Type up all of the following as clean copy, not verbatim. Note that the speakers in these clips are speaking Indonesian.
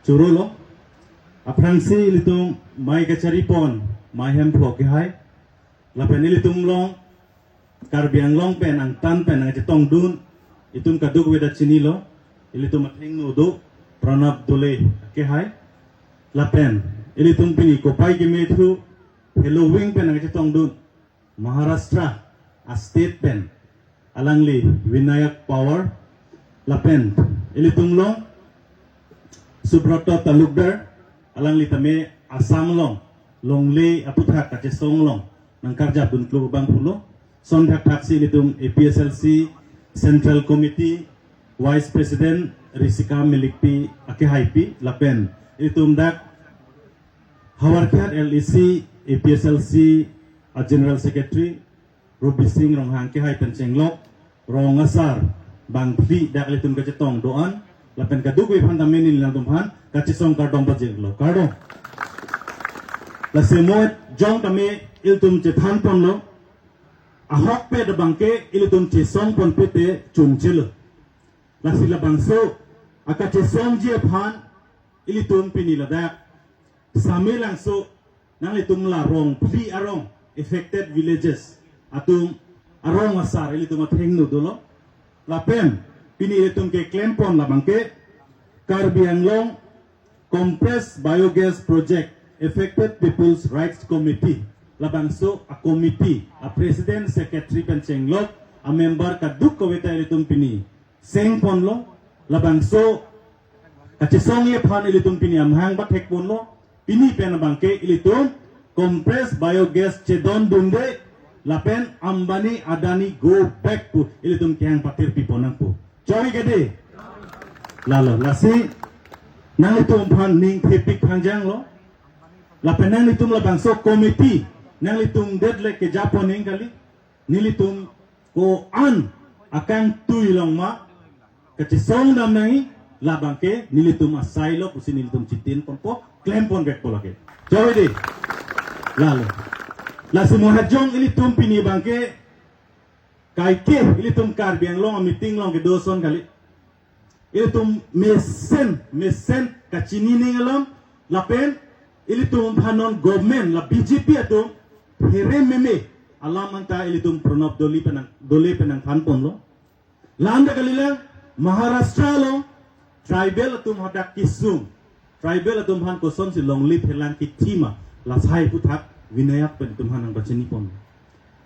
Curolo, aprangsi ilitum mai kacari pon, mai hem phok hai, lapen ilitum long, karbiang long pen ang tan pen ang cetong dun, itum kaduk weda cini lo, ilitum ating nudo, pranab dole ke hai, lapen ilitum pini kopai gemetru, hello wing pen ang cetong dun, Maharashtra, a state pen, alangli Vinayak Power, lapen ilitum long, Subroto Talukdar, alang litame Asam long le aputhak kace song long, nang karja dun klu bang pulo, son thak taksi litum APSLC Central Committee Vice President Risika Milikpi ake haipi lapen litum dak Hawarkat LEC APSLC General Secretary Ruby Singh rong hang ke hai pen senglok rong asar bang pli dak litum kace tong doan lapen kaduk we phanda menil na dumhan kachisong kardong bajek lo kardo la semoet jong tame iltum che than pon lo ahok pe de bangke iltum che song pon pete chungchil la sila bangso akache song je phan ilitum pinila da samilang so nang itum la rong pli arong affected villages atum arong asar ilitum atheng no dolo lapen pini ilitum ke klempon la bangke Karbi Anglong Compressed Biogas Project Affected People's Rights Committee labangso a committee a president secretary pensenglok a member kaduk kaweta ilitum pini seng ponlo labangso kachisong ye phan ilitum pini amhang bathek ponlo pini pen bangke ilitum compressed biogas chedon dunde lapen Ambani Adani go back to ilitum kyang patir piponang po chori gede lalo lasi nang itum phan ning thepik phangjang lo lapen nang itum la bangso committee nang itum deadle ke japoning kali nilitum ko an akang tuilong ma kachisong dam nangi labangke nilitum asailo kusi nilitum chitin ponpo claim pon back polake joy de lalo lasi mohajong ilitum pini bangke kaike ilitum karbiang long meeting long ke doson kali ilitum mesen kacini ningalam lapen ilitum panon government la BJP atum here meme alam anta ilitum pranab dole penang phanpon lo landa kalila Maharashtra lo tribal atum hadak kisum tribal atum han koson si long lip helang kitima la sai puthak Vinayak pen tum hanang bachini pon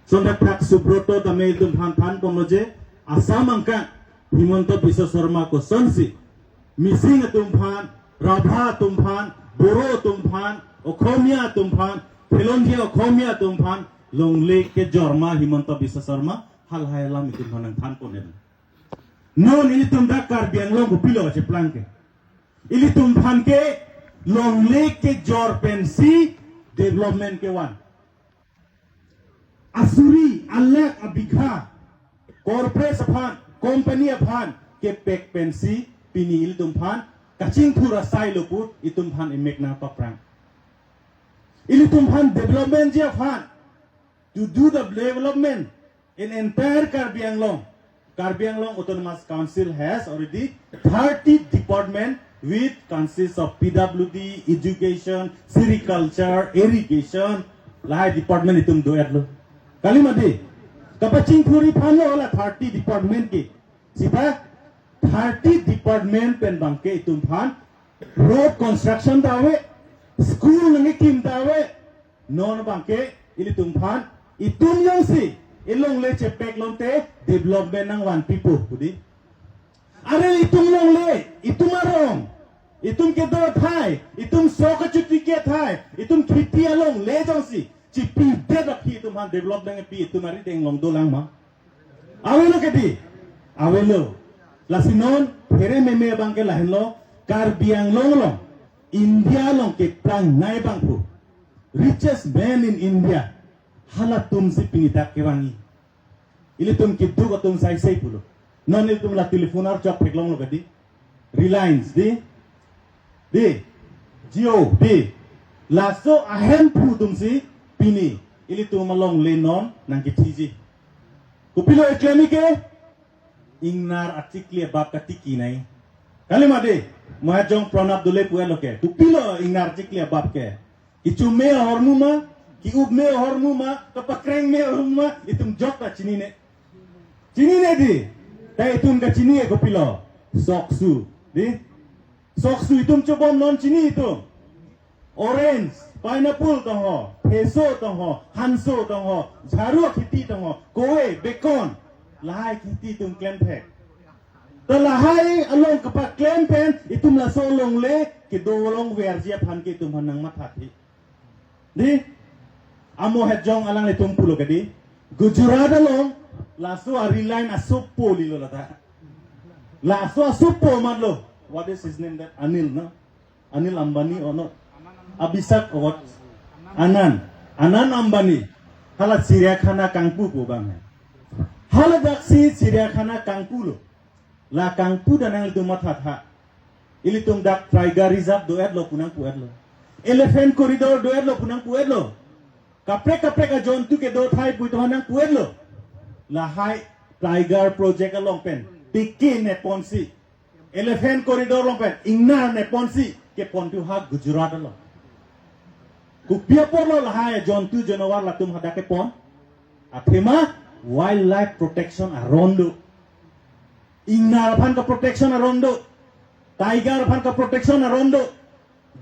sondak thak Subroto tame ilitum phanpon lo je Asam angka Himonto Biswa Sharma ko sonsi Mising tumphan Rabha tumphan Boro tumphan Okhomia tumphan Pelongia Okhomia tumphan Longle ke Jorma Himonto Biswa Sharma hal hayalam tumphan ang than ponen non ini tumdak Karbiang long pilo che planke ili tumphan ke Longle ke Jor pensi development ke wan Asuri Alek Abigha corporate saphan company aphan ke pek pensi pini ilitum phan kaching thura sai loput itum phan imek na paprang ilitum phan development je phan to do the development in entire Karbi Anglong Autonomous Council has already 30 department which consists of PWD, education, sericulture, irrigation lai department itum do atlo kalimade kapaching thuri phano ola 30 department ke sita 30 department pen bangke itum phan road construction dawe school ngi kim dawe non bangke ilitum phan itum yang si ilong le chepek lonte development ng one people pudi are itum long le itum arong itum ke do thai itum soka chuti ke thai itum khiti along le jong si cipi dedak hi tuman develop dengan pi tumari deng long dolang ma awelo keti awelo lasinon here meme bangke lahin lo Karbiang long India long ke prang nai bangpu richest man in India halat tum si pingitak kewangi ili tum kidu ko tum sai pulo non ili tum la telefonar chok pek long lo keti Reliance di Jio di laso ahem pu tum si pini ili tu malong lenon nang kitiji kupilo eklemi ke ingnar atikli bab katiki nai kalimade mahjong pranab dole puan loke tu pilo ingar ciklia bab ke icu me hormu ma ki ub me hormu ma kapakreng me hormu ma itum jok ta cini ne di ta itum ka cini e ko pilo soksu di soksu itum cobom non cini itum orange pineapple tong ho peso tong ho hanso tong ho jaru khiti tong ho koe bacon lahai khiti tum klem thek to lahai along kapak klem pen itum la so long le ki do long wer jia phan ki tum hanang mathathi di amo hejong alang le tum pulo kadi gujarat along la so ari line asuppo lilo lata la so asuppo matlo what is his name that Anil Ambani or not Abhishek or what Anand Ambani halat Siriakhana Kangpu po bang halat daksi Siriakhana Kangpu lo la Kangpu danang itu mathatha ilitung dak tiger reserve doer lo punang puer lo elephant corridor doer lo punang puer lo kapre ka jontu ke do thai pui to hanang puer lo la hai tiger project along pen tiki ne ponsi elephant corridor long pen ingna ne ponsi ke pontu ha Gujarat lo kupia por lo lahai jontu janawar la tum hada ke pon athema wildlife protection arondo ingna phan ka protection arondo tiger phan ka protection arondo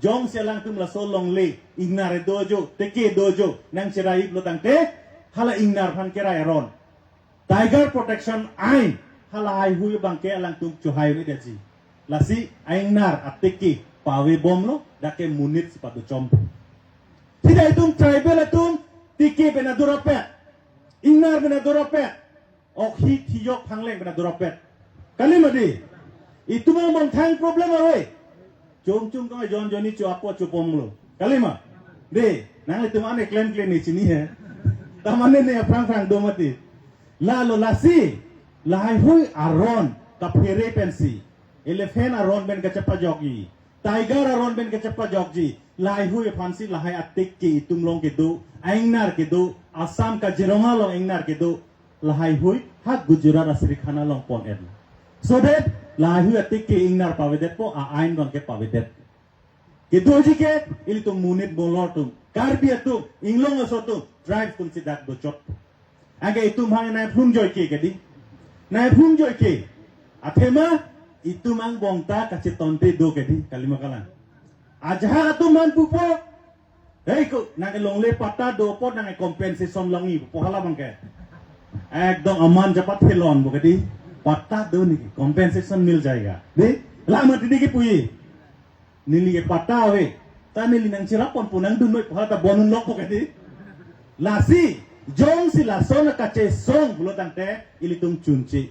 jong selang tum la solong le ingna re dojo teke dojo nang cerai lo tangte hala ingna phan kerai aron tiger protection ain hala ai hui bangke alang tum chuhai re daji lasi aingnar ateki pawe bom lo dake munit sepatu compo tidak itu tribal itu tiki bena doropet ingnar bena doropet ok hiyok pangleng bena doropet kali madi itu mah bang thang problem away cum kau Joni cu apa cu pom lo kali mah de nang itu mana klaim ni sini ya tamane ne frang do mati lalu lasi lahai hui aron kapere pensi elephant aron ben kecepa jogi tiger aron ben kecepa jogi lahai hui fansi lahai atik ki itumlong ke do aingnar ke do asam ka jironga long aingnar ke do lahai hui hak Gujarat asri khana long pon ed so that lahai hui atik ki ingnar pawedet po a ain bang ke pawedet ke doji ke ili tum munit bolor tum karbi atu inglong asotu drive tum sidak do chot age itum hang na phum joy ke kedi na phum joy ke athema itum ang bongta kache tonte do kedi kalima kalan aja atum man pupo hey ko na ke longle pata do pot na compensation longi po hala bang ke ekdom aman japat felon bo kedi पत्ता दो नहीं कॉम्पेंसेशन मिल जाएगा दे लामा तिदी के पुई नीली के पत्ता आवे ता नीली नंग चिरा पन पुनंग दुन में पहाता बोनुन लोक पकड़ी लासी जोंग सी लासों न कच्चे सोंग बुलो तंटे इली तुम चुंची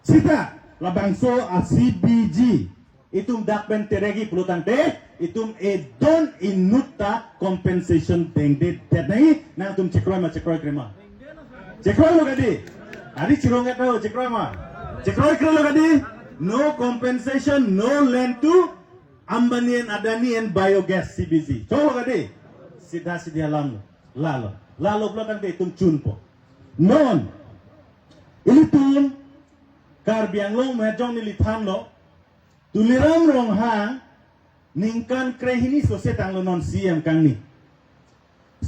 Sita labangso ACBG itum dakben teregi bulo tangte itum edon inuta compensation dengde ternai nang tum cekroi krema cekroi lo gadi Adi cirongnya tahu cekroi mah. Cekroi kira lo kadi. No compensation, no land to Ambani and Adani and biogas CBG. Coba kadi. Sidha lalu. Lalu belakang dia tum cunpo. Non. Ini tum karbiang long mejong nilitan lo. Tuliram rong hang ningkan krehini sosetang lo non siam kang ni.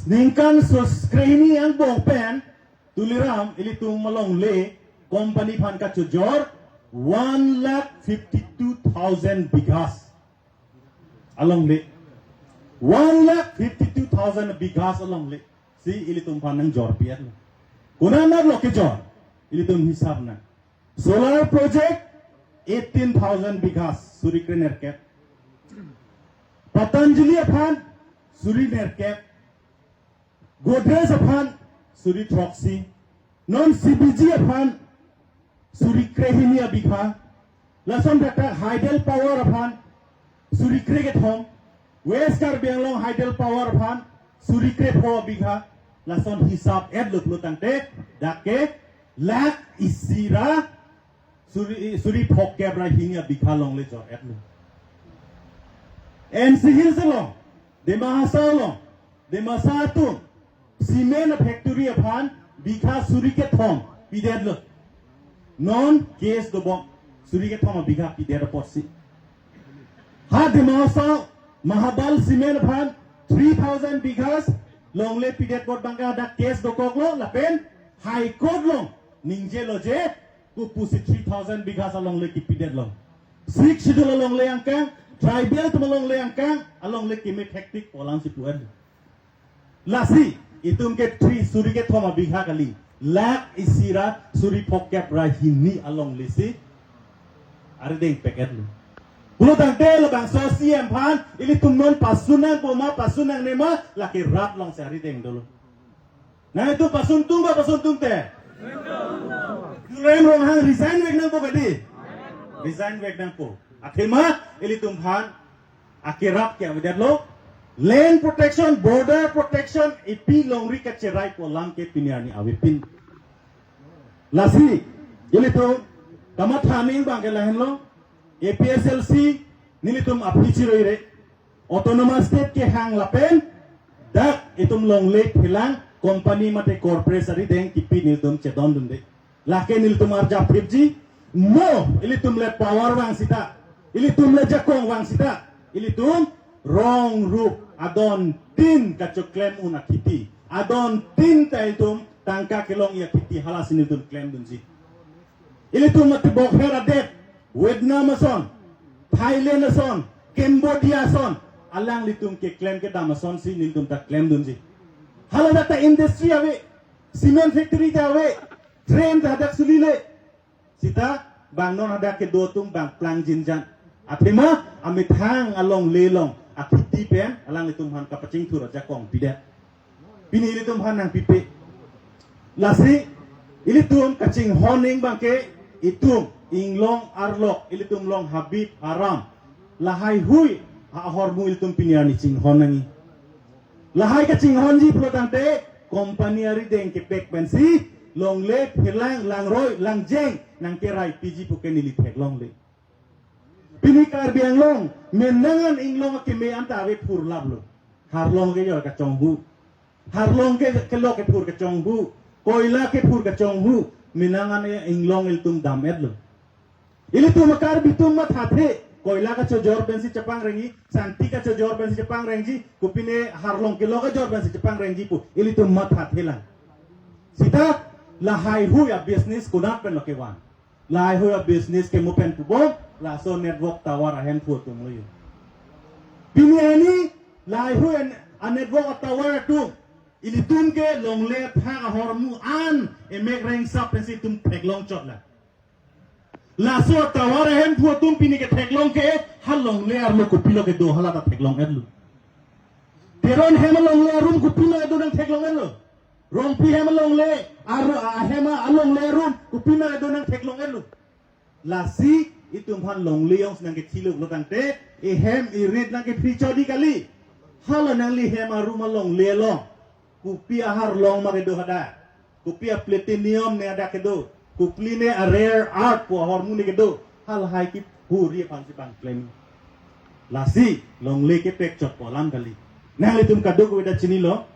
Ningkan sos krehini yang bong pen tuliram ili tung malong le company phan ka chujor 1,52,000 bighas along le 1,52,000 bighas along le si ili tung phan nang jor piat lo kuna na lo ke jor ili tung hisab na solar project 18,000 bighas suri krener cap Patanjali phan suri ner cap Godrej phan Suri Troxy, non CBG upon Suri Krehinia Bikha, Lason Data Hydel Power upon Suri Cricket Home, West Caribbean Long Hydel Power upon Suri Crepo Bikha, Lason Hisab Ed Lutante, Dake, Lak Isira, Suri Pokebra Hinia Bikha Long Lejo Edlu. MC Hills along, De Mahasa along, De Masatum. Cement factory upon bikha surike thom pidedlo non case do bom surike thom bikha pided porsi Hadi masa Mahabal Simen Pan 3,000 bighas long le pidet bot bangka ada case dokok lo lapen High Court long ningje lo je ku pusi 3,000 bighas along le ki pidet long Sikh sidul along le angkang tribal tu along le angkang along le kimi hektik polang si puan lasi itum ke 3 suri ke thoma bigha kali lak isira suri pocket rahini along le si are deng packet lo Bulu tangte lo bang sosial pan, ini tumnon pasunang poma pasunang nema laki rap long sehari deng dulu. Nah itu pasun tung teh. Kalian orang hang resign wek nang po kadi. Resign wek nang po. Akhirnya ini tumpan akhirap kya widat lo. Land protection, border protection, ipi longri kacerai po lam ke piniani awipin. Lasi, ini tu kamat haning bang kelahin lo. APSLC nilitum apnichiroi re autonomous state ke hang lapen dak itum long lek hilang company mate corporate deng kipi nilitum chedon dunde lake nilitum arja pripji mo ilitum le power wang sita ilitum le jakong wang sita ilitum wrong root adon tin kacok claim una kiti adon tin ta itum tangka kelong ya kiti halas nilitum claim dunji ilitum mate bokher adet Vietnam ason, Thailand ason, Cambodia ason, alang litum ke claim ke damason si niltum tak claim dunji. Halo data industry awe, cement factory ta awe, train ta hadak sulile. Sita bang non hadak ke dotung bang plang jinjan. Atrima amit hang along lelong, akiti pen alang litum han kapacing tu raja kong bidet. Pini litum han nang pipe. Lasi ilitum kacing honing bang ke itum inglong arlok ilitum long habib haram lahai hui ahormu ilitum piniani cinghon nangi lahai ka cinghon ji protante company ari deng ke pek pensi long le hilang lang roy lang jeng nang kerai piji puken ilit pek long le pini kar biang long menangan inglong ke me anta we pur lablo harlong ke yo ka chongbu harlong ke lo ke pur ka chongbu koila ke pur ka chongbu menangan inglong ilitum damet lo Ili tu makar bitum mat hathe koila ka chojor bensi Jepang rengi santi ka chojor bensi Jepang rengi kupine harlong kilo ka jor bensi Jepang rengi pu ili tu mat hathe lang sita lahai hu ya business kunat pen lokewan lahai hu ya business ke mupen pu bom la so network tawar ahem pu tum lo bini ani lahai hu ya network tawar tu ili tum ke long le tha hormu an emek reng sap bensi tum pek long chot la Laso tawar hem pu tum pini ke theklong ke halong le arlo kupilo ke do hala ta theklong edlu teron hem long le rum kupilo edo nang theklong edlu rompi hem long le hema along le rum kupilo edo nang theklong edlu lasi itum han long le yong nang ke thilo lo tang te e hem i red nang ke phichodi kali hala nang li hem rum long le long kupi ahar long ma ke do hada kupi platinum ne ada ke do kupline a rare art po hormone ke do hal hai ki puri pan si bang claim lasi long le ke pek chot po lam kali nang litum kado ko da chini lo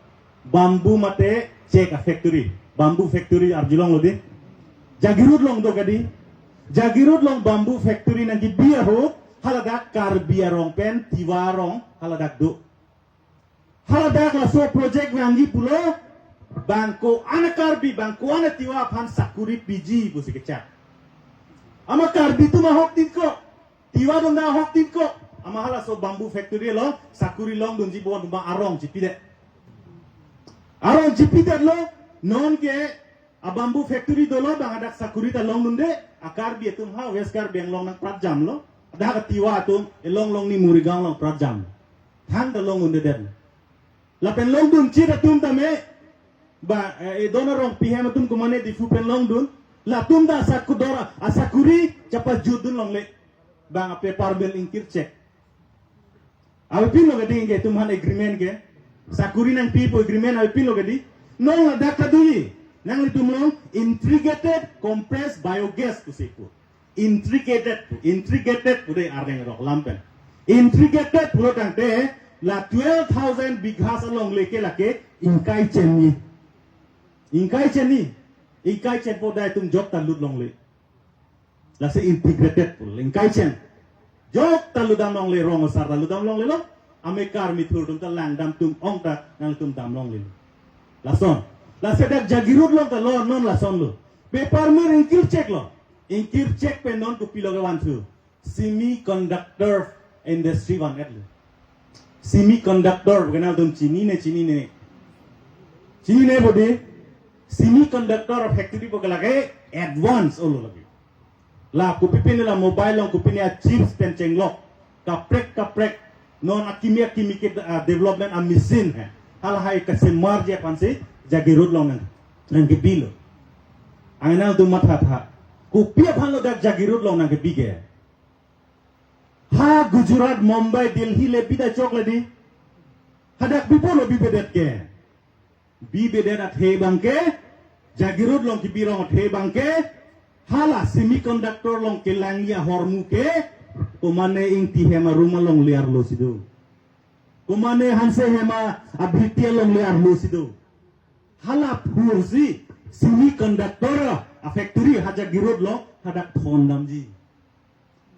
bambu mate check a factory bambu factory arjilong lo di jagirut long do kadi jagirut long bambu factory nang ki bia ho haladak kar bia rong pen tiwarong haladak do haladak la so project nang pulo Bangko anak karbi bangko anak tiwa pan sakuri piji busi kecak. Ama karbi tu mahok tinko, tiwa dong dah hok tinko. Ama hala so bambu factory lo sakuri long dong jibo dong arong jipide. Arong jipide lo non ke a bambu factory dolo bang ada sakuri ta long dunde akar bi tum ha wes kar biang long nang prat jam lo. Ada ka tiwa tum long ni murigang long prat jam. Thang ta long unde den. Lapen long dun cira tum tame ba dona rong pihem tum kumane di fupen long dun la tum da sakudora asakuri chapa judun long le bang ape parbel ingkir cek awi pin lo gadi nge tum han agreement ke sakuri nang pipo agreement awi pin lo gadi nong la dakta dui nang li tum long integrated compressed biogas ku seku integrated pude areng rok lampen integrated pulo tang te la 12,000 bighas along leke lake ingkai chenni ingkai chen po dai tum jok tan lut long le la se integrated pul ingkai chen jok talu dam long le rong sar talu dam long le lo ame kar mi thur tum ta lang dam tum ong ta nang tum dam long le lason la sedak jagirut long ta lo non lason lo paper mir inkir check pe non ku pilo ga wan thu semiconductor industry wan et lo semiconductor kenal tum chini ne bodi semiconductor factory bo lage advance olo lagi la ku pipin la mobile long ku pinia chips pen chenglok kaprek non kimia development a machine hai hal hai ka se mar je pan se jagirut long nang ke bilo angna tu matha tha ku pia phan lo dak jagirut long nang ke bige ha Gujarat Mumbai Delhi le bida chok le di hadak bipolo bibedet ke bibedet at he bangke jagirut long ki birong at he bangke hala semiconductor long ke langya hormu ke kumane ing ti hema rumah long liar lo sido kumane hanse hema abhitia long liar lo sido hala pursi semiconductor a factory haja girod long hadak thon namji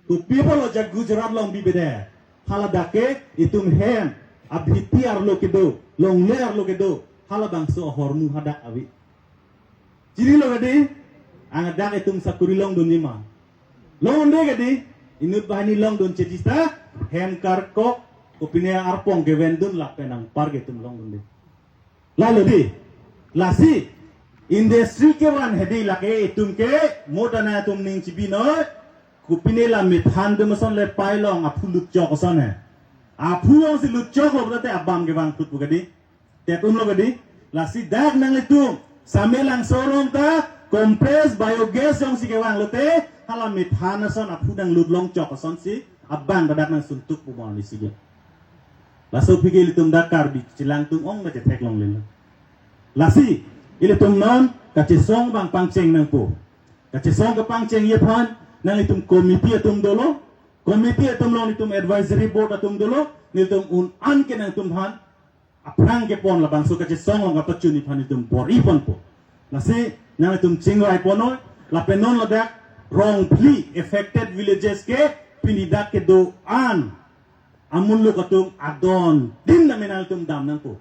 tu people lo jag Gujarat long bibede hala dake itum hem abhitia lo kedo long liar lo kedo hala bangso hormu hadak awi ciri lo gadi angadak itum sakuri long dunima long de gadi inut bahani long don cetista hem karko opine arpong ke vendun la penang par ke tum long dunde lalu di lasi industry ke wan hedi la ke itum ke modana tum ning cibino kupine la mithan de mason le pailong apu lut jok son he apu ong si lut jok lo berate abam ke bang tut bugadi te tum lo gadi lasi dak nang itum samelang sorong ta compressed biogas yang si ke wang lote hala mithana son apu dang lut long chok son si abang badak nang suntuk pumon li sige laso pigil tum dakar bi cilang tum ong baje tek long lila lasi ile tum non kace song bang pangceng nang po kace song ke pangceng ye phan nang itum komiti atum dolo komiti atum long itum advisory board atum dolo nitum un an ke nang tum phan aprang ke pon la bang so kace song ong apachuni phan itum bori pon po lasi nang itum chingwai pono la penon la dak wrongfully affected villages ke pinidak ke do an amun lu katum adon din na menal tum dam nang po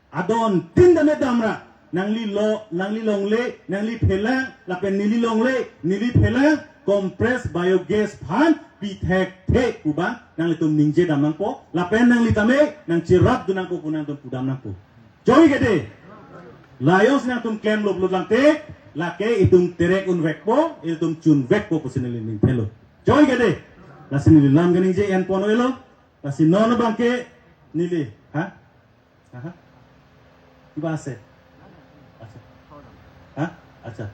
adon din na me damra nang li long le nang li phelang la pen nili long le nili phelang compressed biogas phan pithek the kuba nang li tum ningje dam nang po la pen nang li tame nang chirap du nang po kunang tum pudam nang po joy gede layos nang tum claim lo lang te la ke itum terek un vekpo itum chun vekpo pusinili ning thelo joy gede la sinili lam ganing je en pono elo la sinono bangke nili ha ha ibase ha acha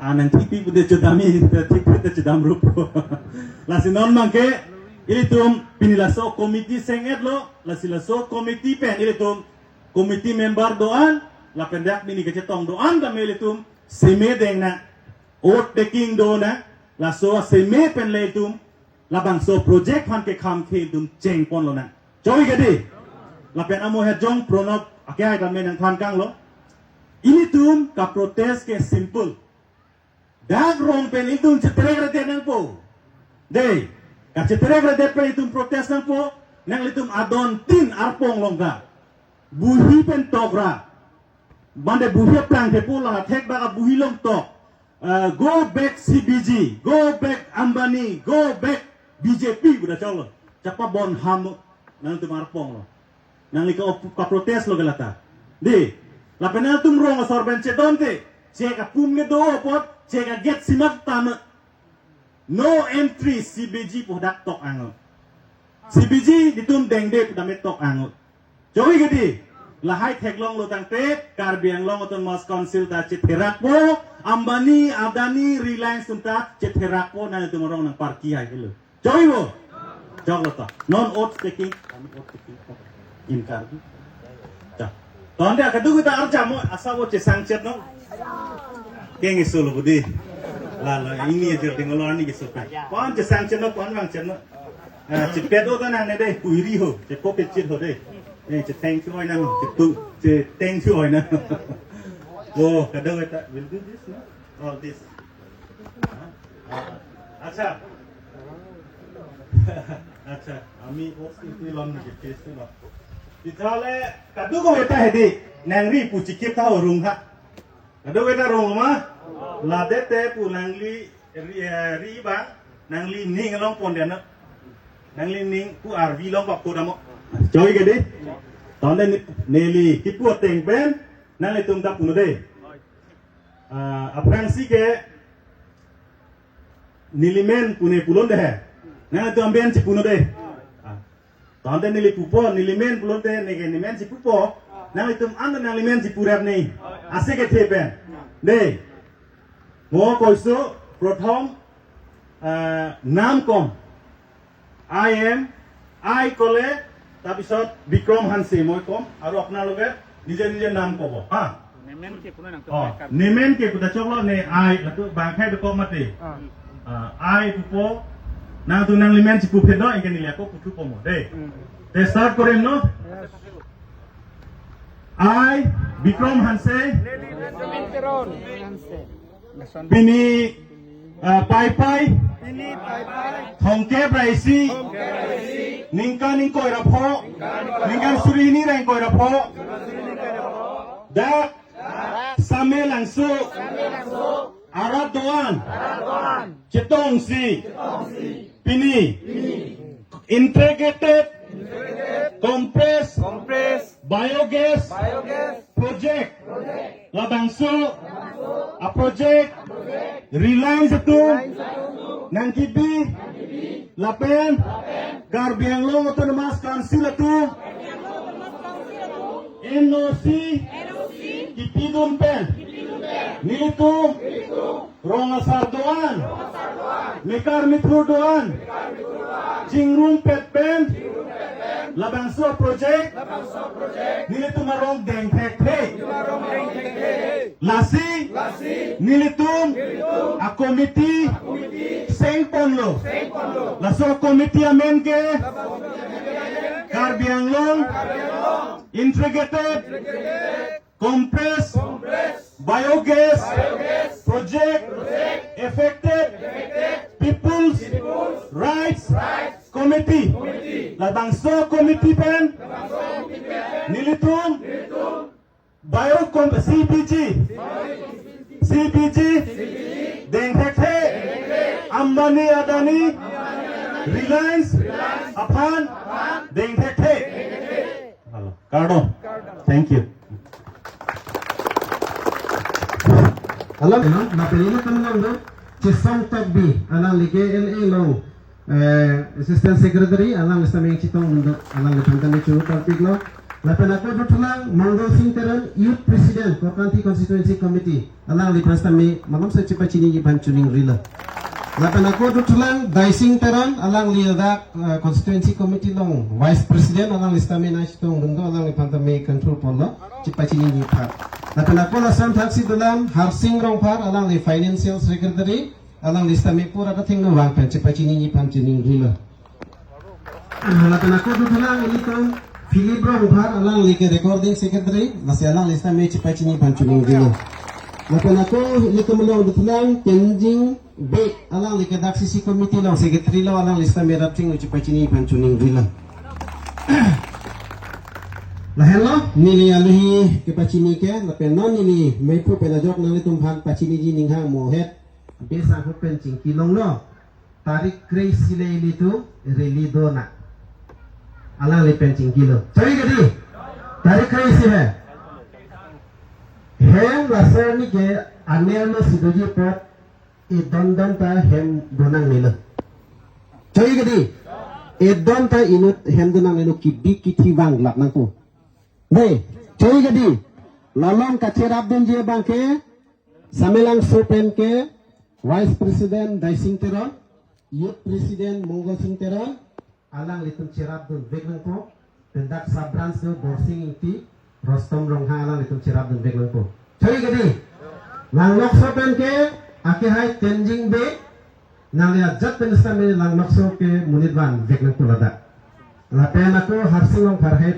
anang tipi bude chodami tipi bude chodam rupo la sinon bangke ilitum pinilaso komiti senget lo la silaso komiti pen ilitum komiti member doan la pendak mini kecetong doan da melitum seme deng na ot taking do na la so seme pen letum la bang so project han ke kham ke tum cheng pon lo na joy gadi la pen amo he jong pronop akai da men than kang lo ini tum ka protest ke simple dag rom pen itum cetere grade nang po dei ka cetere grade pen itum protest nang po nang litum adon tin arpong longga buhi pen togra bande buhi plang te pula thek ba buhi long to go back CBG go back Ambani go back BJP buda cholo chapa bon ham nang tu marpong lo nang ka protest lo galata di la penal tum rong sorben chedonte cheka pum ne do pot cheka get simak tam no entry CBG podak tok ango CBG ditum dengde pudamet tok ango joy gedi lahai thek long lo tang te karbiang long oton mas council ta chetherak po Ambani Adani Reliance tumta chetherak po na tum rong nang parki hai helo joy bo joglota non ot taking kami ot taking in karbi ta ton dia kadu kita arja mo asawo che sangchet no keng isul budi la la ini je dingolor ni gisul pa kon che sangchet no kon wang chen no chipet o ta na ne dei puiri ho che popet chit ho dei che thank you oi na che tu che thank you oi na oh kadu kita will do this no all this acha अच्छा आम्ही ओस्ती lawn case लो इथाले कदू को बेटा है दी नंगरी पूछी किप था रुंग हा कदू बेटा रुंग मा लादे ते पू नंगली री बा नंगली निंग लोंग पोंडे ना नंगली निंग पू आरवी लोंग बाप को दamo coy ke di tonde neli kipu teng pen nang letung da puno de apransi ke nilimen pune pulon de nang tu amben si puno de tonde nili pupo nilimen pulon de nege nimen si pupo nang letum anda nang limen si purap ni ase ke tepen de mo koiso prothom nam kom I am I kole তাৰপিছত বিক্ৰম হানসি মই কম আৰু আপোনালোকে নিজে নিজে নাম কব হা নেমেন কে কুটা চকলো নে আই লাটো বাংখাই দক মাতে আই পুপো না তু নাং লিমেন চিপু ফেদ একে নিলে আকৌ পুঠু কম দে তে স্টার্ট কৰিম ন আই বিক্ৰম হানসে পিনি পাই পাই thongke praisi ningka ningkoi rapho ningkan surini rengkoi rapho dak same langsu arat doan cetong si pini integrated compress biogas project labangsu a project Reliance itu Nangkibi Lapen Karbianglong Autonomous Council itu NOC Kipidun Pen Nilitu Rongasar Doan Mekar Mitru Doan Jingrum Pet Pen Labangso Project Nilitu Marong Deng Tek Lasi Nilitum a committee Seng Ponlo Laso committee amen ke Karbianglong Integrated Compress Biogas Project Affected People's Rights Committee Labangso Committee Pen Nilitum Biocom CPG Denghekhe Ambani Adani Reliance Afan Denghekhe Cardo thank you Alam na pelino kanang do Chisong Tagbi alang like LA long Assistant Secretary alang istameng chitong mundo alang lepantani chu partiglo Lapan ako tutulang Mongol Singteran Youth President Kokanti Constituency Committee alang lipastami malam sa chipachini banchuning rila Lapan ako tutulang Daising Teran alang liadak Constituency Committee long Vice President alang listami na chitong mundo alang lipantami control polo chipachini par Lapan ako lasam taksi dalam Harsing Rongpar alang li Financial Secretary alang listami pura dating no wang pen chipachini banchuning rila Lapan ako tutulang ilitong Philip Rongpar alang like recording secretary masih alang lista me cipacini pancuning dulu. Lapan ako like melong dutulang Tenzing B alang like daksisi committee lang secretary lang alang lista me rapting cipacini pancuning dulu. Lahan lo nili aluhi kepacini ke lapan non nili maipu penajok nali tumphan pacini ji ninghang mohet besa hupen cingkilong lo tarik kreis sile itu reli dona. Alang lipen cingkilo. Cari gadi. Tarik kai si hai. Hem lasar ni ke anel no sidoji pot idon ta hem donang nilo. Cari gadi. Idon ta inut hem donang nilo kibi kiti bang lap nang tu. Deh. Cari gadi. Lalong kacerap don je bang ke samelang sopen ke Vice President Daising Teron, Youth President Mongol Sing Teron. Alang litum cerap dun veglang po pendak sabrans do borsing inti Rostom Rongha alang litum cerap dun veglang po cari gadi lang lokso pen ke ake hai Tenzing be nang liat jat penesta me lang lokso ke munidwan veglang po lada lapen ako Harsing Rong Parhai